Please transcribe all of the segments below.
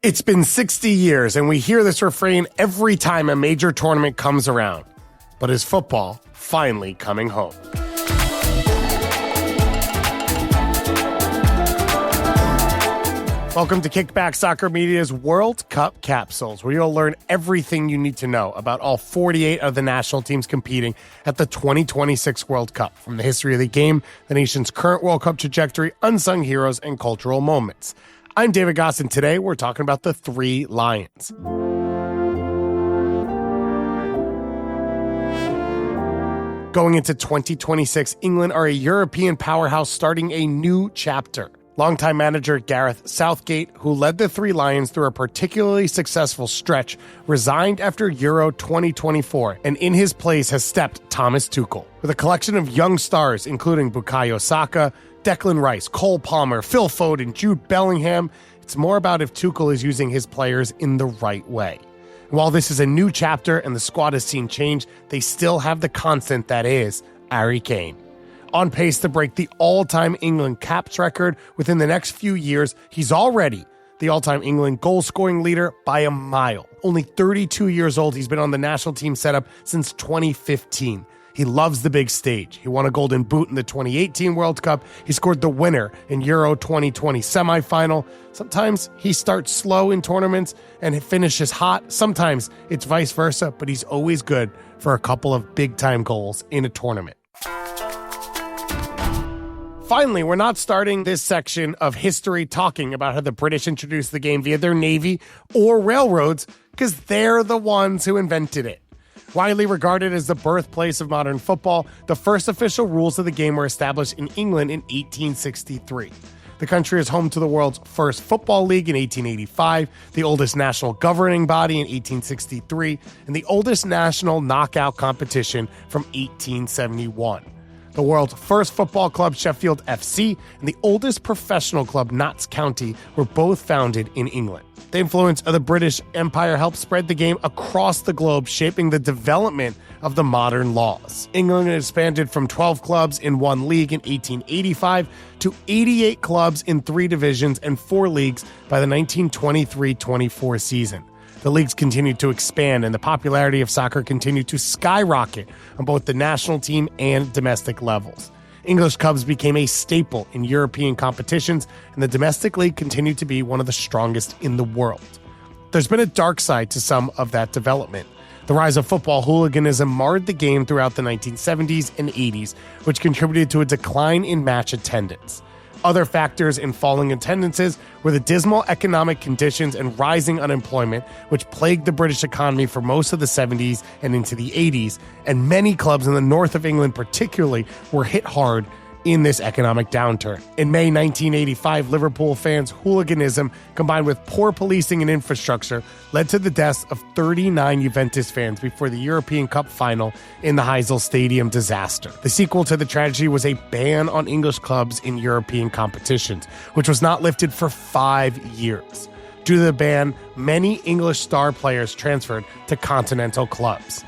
It's been 60 years, and we hear this refrain every time a major tournament comes around. But is football finally coming home? Welcome to Kickback Soccer Media's World Cup Capsules, where you'll learn everything you need to know about all 48 of the national teams competing at the 2026 World Cup, from the history of the game, the nation's current World Cup trajectory, unsung heroes, and cultural moments. I'm David Goss, and today we're talking about the Three Lions. Going into 2026, England are a European powerhouse starting a new chapter. Longtime manager Gareth Southgate, who led the Three Lions through a particularly successful stretch, resigned after Euro 2024, and in his place has stepped Thomas Tuchel. With a collection of young stars, including Bukayo Saka, Declan Rice, Cole Palmer, Phil Foden, Jude Bellingham, it's more about if Tuchel is using his players in the right way. And while this is a new chapter and the squad has seen change, they still have the constant that is Harry Kane. On pace to break the all-time England caps record within the next few years, he's already the all-time England goal-scoring leader by a mile. Only 32 years old, he's been on the national team setup since 2015. He loves the big stage. He won a golden boot in the 2018 World Cup. He scored the winner in Euro 2020 semifinal. Sometimes he starts slow in tournaments and finishes hot. Sometimes it's vice versa, but he's always good for a couple of big-time goals in a tournament. Finally, we're not starting this section of history talking about how the British introduced the game via their navy or railroads, because they're the ones who invented it. Widely regarded as the birthplace of modern football, the first official rules of the game were established in England in 1863. The country is home to the world's first football league in 1885, the oldest national governing body in 1863, and the oldest national knockout competition from 1871. The world's first football club, Sheffield FC, and the oldest professional club, Notts County, were both founded in England. The influence of the British Empire helped spread the game across the globe, shaping the development of the modern laws. England expanded from 12 clubs in one league in 1885 to 88 clubs in 3 divisions and 4 leagues by the 1923-24 season. The leagues continued to expand, and the popularity of soccer continued to skyrocket on both the national team and domestic levels. English clubs became a staple in European competitions, and the domestic league continued to be one of the strongest in the world. There's been a dark side to some of that development. The rise of football hooliganism marred the game throughout the 1970s and 80s, which contributed to a decline in match attendance. Other factors in falling attendances were the dismal economic conditions and rising unemployment, which plagued the British economy for most of the 70s and into the 80s, and many clubs in the north of England particularly were hit hard in this economic downturn. In May 1985, Liverpool fans' hooliganism combined with poor policing and infrastructure led to the deaths of 39 Juventus fans before the European Cup final in the Heysel Stadium disaster. The sequel to the tragedy was a ban on English clubs in European competitions, which was not lifted for 5 years. Due to the ban, many English star players transferred to continental clubs.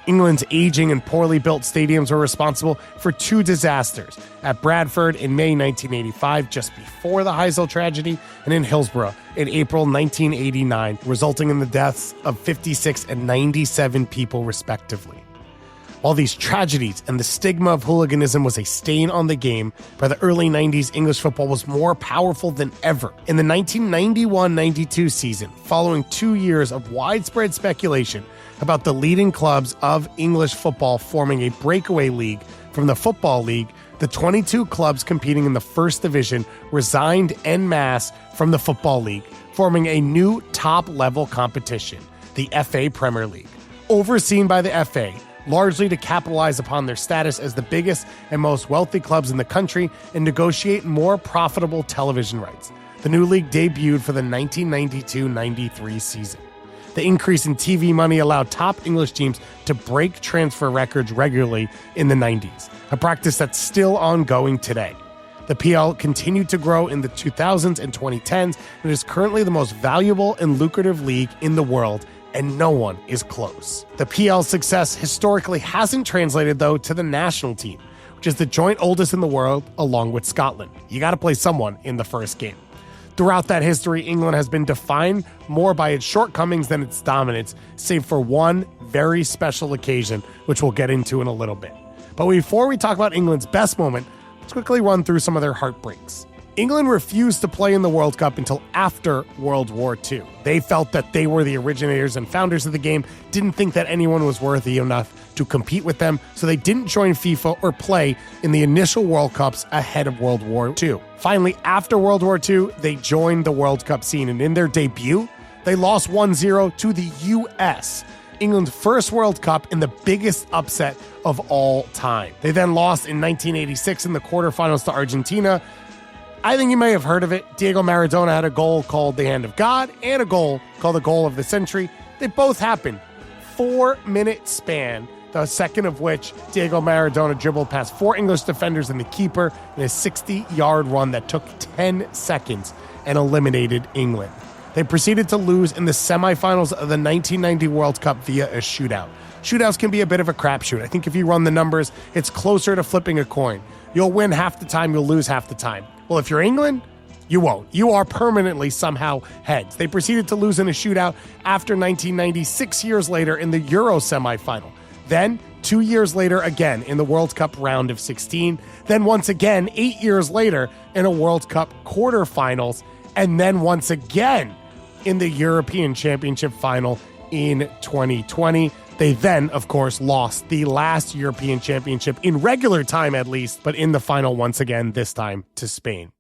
England's aging and poorly built stadiums were responsible for 2 disasters, at Bradford in May 1985, just before the Heysel tragedy, and in Hillsborough in April 1989, resulting in the deaths of 56 and 97 people respectively. While these tragedies and the stigma of hooliganism was a stain on the game, by the early 90s, English football was more powerful than ever. In the 1991-92 season, following 2 years of widespread speculation about the leading clubs of English football forming a breakaway league from the Football League, the 22 clubs competing in the first division resigned en masse from the Football League, forming a new top-level competition, the FA Premier League. Overseen by the FA, largely to capitalize upon their status as the biggest and most wealthy clubs in the country and negotiate more profitable television rights. The new league debuted for the 1992-93 season. The increase in TV money allowed top English teams to break transfer records regularly in the 90s, a practice that's still ongoing today. The PL continued to grow in the 2000s and 2010s and is currently the most valuable and lucrative league in the world, and no one is close. The PL's success historically hasn't translated, though, to the national team, which is the joint oldest in the world along with Scotland. You got to play someone in the first game. Throughout that history, England has been defined more by its shortcomings than its dominance, save for one very special occasion, which we'll get into in a little bit. But before we talk about England's best moment, let's quickly run through some of their heartbreaks. England refused to play in the World Cup until after World War II. They felt that they were the originators and founders of the game, didn't think that anyone was worthy enough to compete with them, so they didn't join FIFA or play in the initial World Cups ahead of World War II. Finally, after World War II, they joined the World Cup scene, and in their debut, they lost 1-0 to the US, England's first World Cup and the biggest upset of all time. They then lost in 1986 in the quarterfinals to Argentina. I think you may have heard of it. Diego Maradona had a goal called the Hand of God and a goal called the Goal of the Century. They both happened 4-minute span, the second of which Diego Maradona dribbled past 4 English defenders and the keeper in a 60-yard run that took 10 seconds and eliminated England. They proceeded to lose in the semifinals of the 1990 World Cup via a shootout. Shootouts can be a bit of a crapshoot. I think if you run the numbers, it's closer to flipping a coin. You'll win half the time, you'll lose half the time. Well, if you're England, you won't. You are permanently somehow heads. They proceeded to lose in a shootout after 1990, 6 years later in the Euro semifinal. Then, 2 years later again in the World Cup round of 16. Then once again, 8 years later in a World Cup quarterfinals. And then once again in the European Championship final in 2020. They then, of course, lost the last European Championship in regular time at least, but in the final once again, this time to Spain.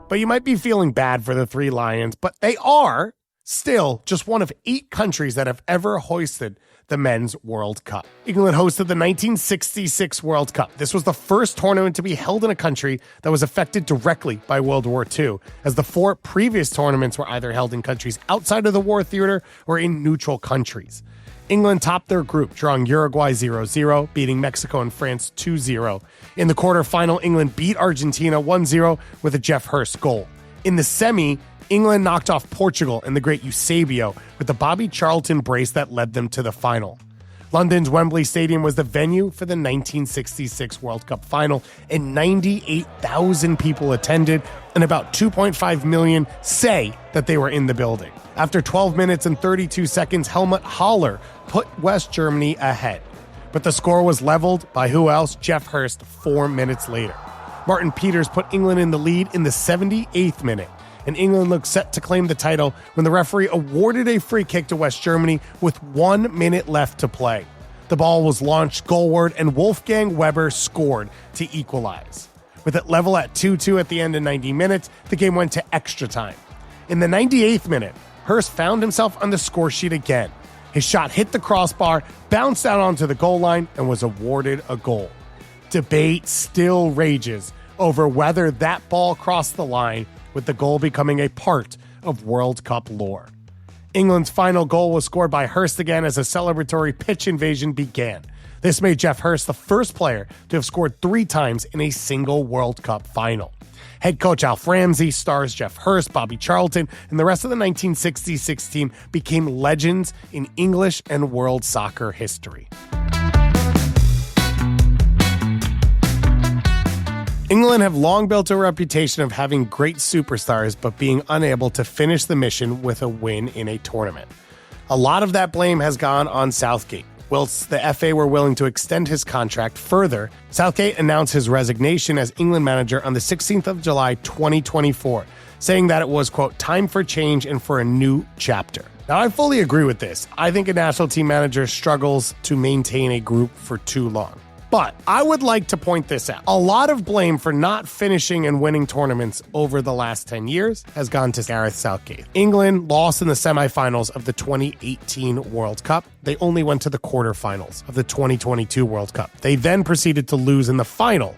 But you might be feeling bad for the Three Lions, but they are still just one of 8 countries that have ever hoisted the Men's World Cup. England hosted the 1966 World Cup. This was the first tournament to be held in a country that was affected directly by World War II, as the 4 previous tournaments were either held in countries outside of the war theater or in neutral countries. England topped their group, drawing Uruguay 0-0, beating Mexico and France 2-0. In the quarterfinal, England beat Argentina 1-0 with a Geoff Hurst goal. In the semi, England knocked off Portugal in the great Eusebio with the Bobby Charlton brace that led them to the final. London's Wembley Stadium was the venue for the 1966 World Cup final, and 98,000 people attended, and about 2.5 million say that they were in the building. After 12 minutes and 32 seconds, Helmut Haller put West Germany ahead. But the score was leveled by who else? Geoff Hurst 4 minutes later. Martin Peters put England in the lead in the 78th minute, and England looked set to claim the title when the referee awarded a free kick to West Germany with 1 minute left to play. The ball was launched goalward, and Wolfgang Weber scored to equalize. With it level at 2-2 at the end of 90 minutes, the game went to extra time. In the 98th minute, Hurst found himself on the score sheet again. His shot hit the crossbar, bounced out onto the goal line, and was awarded a goal. Debate still rages over whether that ball crossed the line, with the goal becoming a part of World Cup lore. England's final goal was scored by Hurst again as a celebratory pitch invasion began. This made Geoff Hurst the first player to have scored 3 times in a single World Cup final. Head coach Alf Ramsey, stars Geoff Hurst, Bobby Charlton, and the rest of the 1966 team became legends in English and world soccer history. England have long built a reputation of having great superstars, but being unable to finish the mission with a win in a tournament. A lot of that blame has gone on Southgate. Whilst the FA were willing to extend his contract further, Southgate announced his resignation as England manager on the 16th of July 2024, saying that it was, quote, time for change and for a new chapter. Now, I fully agree with this. I think a national team manager struggles to maintain a group for too long. But I would like to point this out. A lot of blame for not finishing and winning tournaments over the last 10 years has gone to Gareth Southgate. England lost in the semifinals of the 2018 World Cup. They only went to the quarterfinals of the 2022 World Cup. They then proceeded to lose in the final,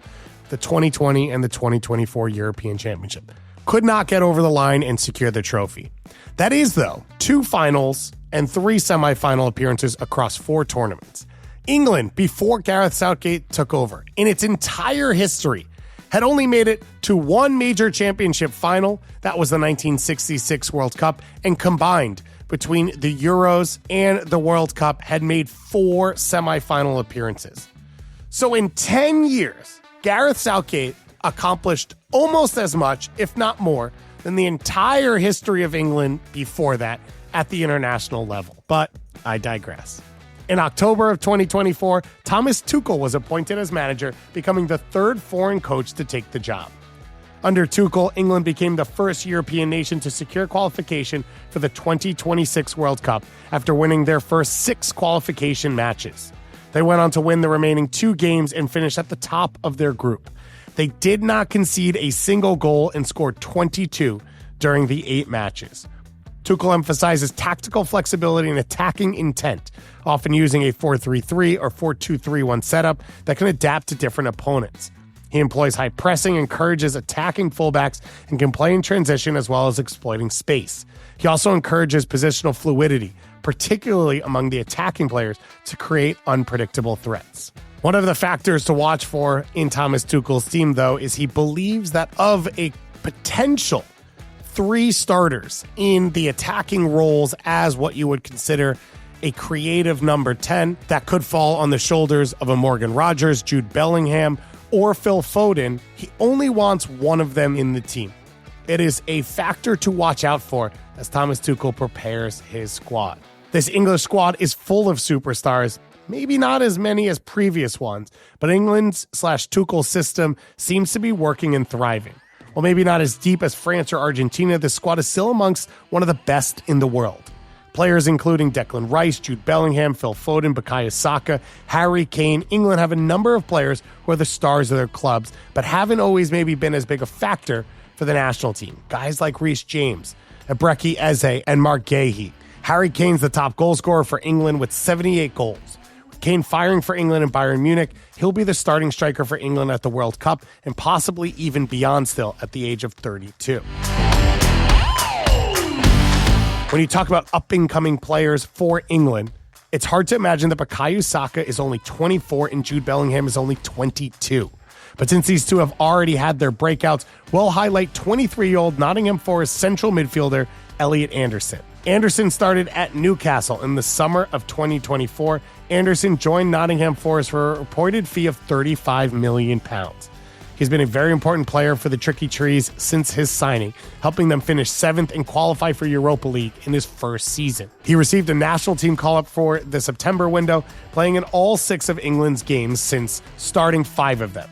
the 2020 and the 2024 European Championship. Could not get over the line and secure the trophy. That is, though, 2 finals and 3 semifinal appearances across 4 tournaments. England, before Gareth Southgate took over, in its entire history, had only made it to 1 major championship final. That was the 1966 World Cup, and combined between the Euros and the World Cup had made 4 semifinal appearances. So in 10 years, Gareth Southgate accomplished almost as much, if not more, than the entire history of England before that at the international level. But I digress. In October of 2024, Thomas Tuchel was appointed as manager, becoming the third foreign coach to take the job. Under Tuchel, England became the first European nation to secure qualification for the 2026 World Cup after winning their first 6 qualification matches. They went on to win the remaining 2 games and finish at the top of their group. They did not concede a single goal and scored 22 during the 8 matches. Tuchel emphasizes tactical flexibility and attacking intent, often using a 4-3-3 or 4-2-3-1 setup that can adapt to different opponents. He employs high pressing, encourages attacking fullbacks, and can play in transition as well as exploiting space. He also encourages positional fluidity, particularly among the attacking players, to create unpredictable threats. One of the factors to watch for in Thomas Tuchel's team, though, is he believes that of a potential 3 starters in the attacking roles as what you would consider a creative number 10 that could fall on the shoulders of a Morgan Rogers, Jude Bellingham, or Phil Foden, he only wants one of them in the team. It is a factor to watch out for as Thomas Tuchel prepares his squad. This English squad is full of superstars, maybe not as many as previous ones, but England's/Tuchel system seems to be working and thriving. While maybe not as deep as France or Argentina, this squad is still amongst one of the best in the world. Players including Declan Rice, Jude Bellingham, Phil Foden, Bukayo Saka, Harry Kane. England have a number of players who are the stars of their clubs, but haven't always maybe been as big a factor for the national team. Guys like Reece James, Ebreki Eze, and Mark Guéhi. Harry Kane's the top goal scorer for England with 78 goals. With Kane firing for England and Bayern Munich, he'll be the starting striker for England at the World Cup and possibly even beyond still at the age of 32. When you talk about up-and-coming players for England, it's hard to imagine that Bukayo Saka is only 24 and Jude Bellingham is only 22. But since these two have already had their breakouts, we'll highlight 23-year-old Nottingham Forest central midfielder Elliot Anderson. Anderson started at Newcastle in the summer of 2024. Anderson joined Nottingham Forest for a reported fee of £35 million. He's been a very important player for the Tricky Trees since his signing, helping them finish 7th and qualify for Europa League in his first season. He received a national team call-up for the September window, playing in all 6 of England's games since starting 5 of them.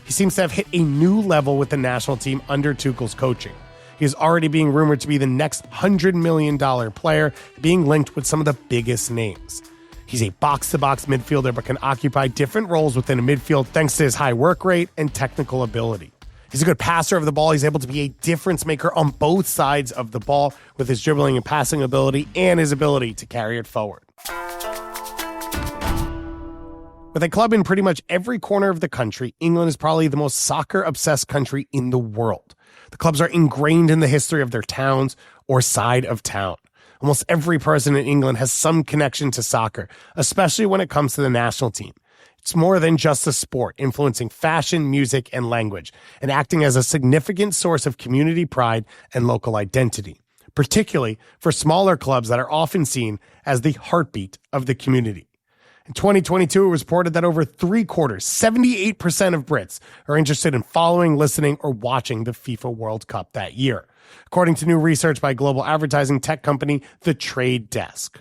He seems to have hit a new level with the national team under Tuchel's coaching. He is already being rumored to be the next $100 million player, being linked with some of the biggest names. He's a box-to-box midfielder but can occupy different roles within a midfield thanks to his high work rate and technical ability. He's a good passer of the ball. He's able to be a difference maker on both sides of the ball with his dribbling and passing ability and his ability to carry it forward. With a club in pretty much every corner of the country, England is probably the most soccer-obsessed country in the world. The clubs are ingrained in the history of their towns or side of town. Almost every person in England has some connection to soccer, especially when it comes to the national team. It's more than just a sport, influencing fashion, music, and language, and acting as a significant source of community pride and local identity, particularly for smaller clubs that are often seen as the heartbeat of the community. In 2022, it was reported that over 3/4, 78% of Brits are interested in following, listening, or watching the FIFA World Cup that year, according to new research by global advertising tech company The Trade Desk.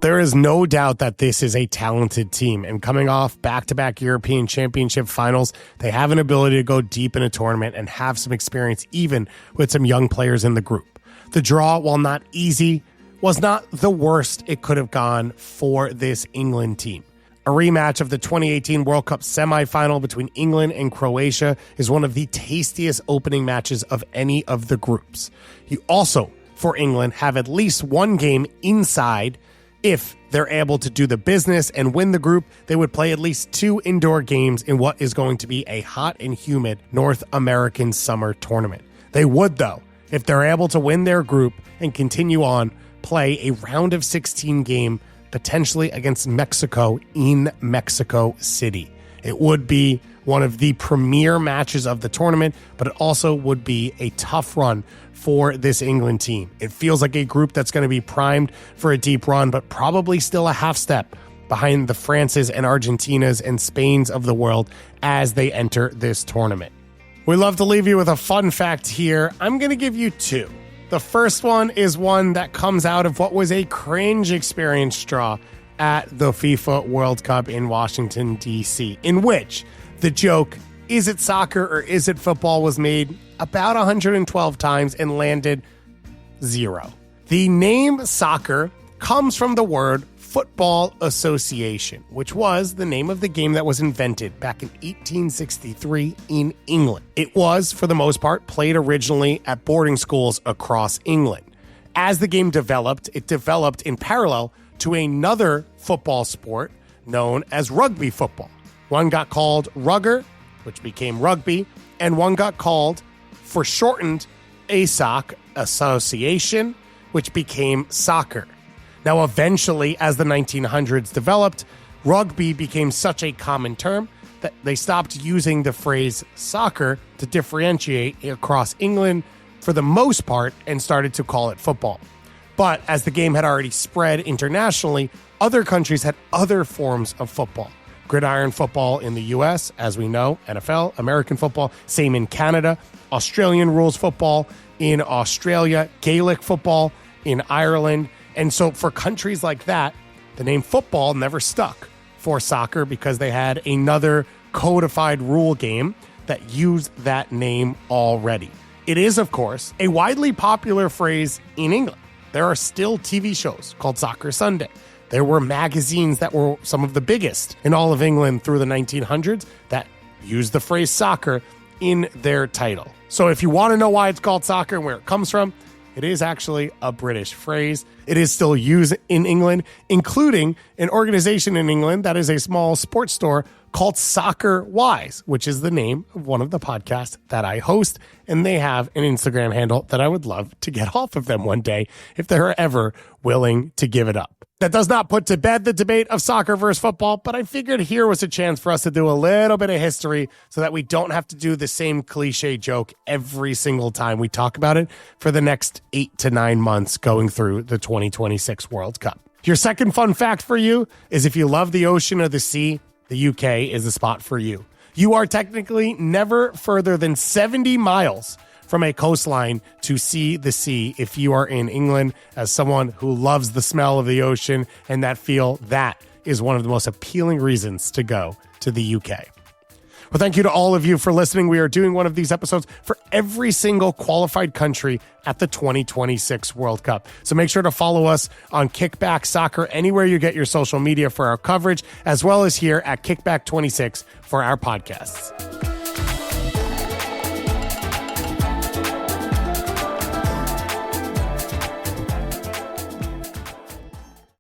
There is no doubt that this is a talented team, and coming off back-to-back European Championship finals, they have an ability to go deep in a tournament and have some experience even with some young players in the group. The draw, while not easy, was not the worst it could have gone for this England team. A rematch of the 2018 World Cup semifinal between England and Croatia is one of the tastiest opening matches of any of the groups. You also, for England, have at least one game inside. If they're able to do the business and win the group, they would play at least 2 indoor games in what is going to be a hot and humid North American summer tournament. They would, though, if they're able to win their group and continue on, play a round of 16 game potentially against Mexico in Mexico City. It would be one of the premier matches of the tournament, but it also would be a tough run for this England team. It feels like a group that's going to be primed for a deep run, but probably still a half step behind the Frances and Argentinas and Spains of the world as they enter this tournament. We love to leave you with a fun fact here. I'm going to give you two. The first one is one that comes out of what was a cringe experience draw at the FIFA World Cup in Washington, D.C., in which the joke, is it soccer or is it football, was made about 112 times and landed 0. The name soccer comes from the word Football Association, which was the name of the game that was invented back in 1863 in England. It was, for the most part, played originally at boarding schools across England. As the game developed, it developed in parallel to another football sport known as rugby football. One got called rugger, which became rugby, and one got called, for shortened, ASOC, Association, which became soccer. Now, eventually, as the 1900s developed, rugby became such a common term that they stopped using the phrase soccer to differentiate across England for the most part and started to call it football. But as the game had already spread internationally, other countries had other forms of football. Gridiron football in the US, as we know, NFL, American football, same in Canada, Australian rules football in Australia, Gaelic football in Ireland. And so for countries like that, the name football never stuck for soccer because they had another codified rule game that used that name already. It is, of course, a widely popular phrase in England. There are still TV shows called Soccer Sunday. There were magazines that were some of the biggest in all of England through the 1900s that used the phrase soccer in their title. So if you want to know why it's called soccer and where it comes from, it is actually a British phrase. It is still used in England, including an organization in England that is a small sports store called Soccer Wise, which is the name of one of the podcasts that I host. And they have an Instagram handle that I would love to get off of them one day if they're ever willing to give it up. That does not put to bed the debate of soccer versus football, but I figured here was a chance for us to do a little bit of history so that we don't have to do the same cliche joke every single time we talk about it for the next 8 to 9 months going through the 2026 World Cup. Your second fun fact for you is if you love the ocean or the sea, the UK is the spot for you. You are technically never further than 70 miles from a coastline to see the sea if you are in England. As someone who loves the smell of the ocean and that feel, that is one of the most appealing reasons to go to the UK. Well, thank you to all of you for listening. We are doing one of these episodes for every single qualified country at the 2026 World Cup. So make sure to follow us on Kickback Soccer anywhere you get your social media for our coverage, as well as here at Kickback 26 for our podcasts.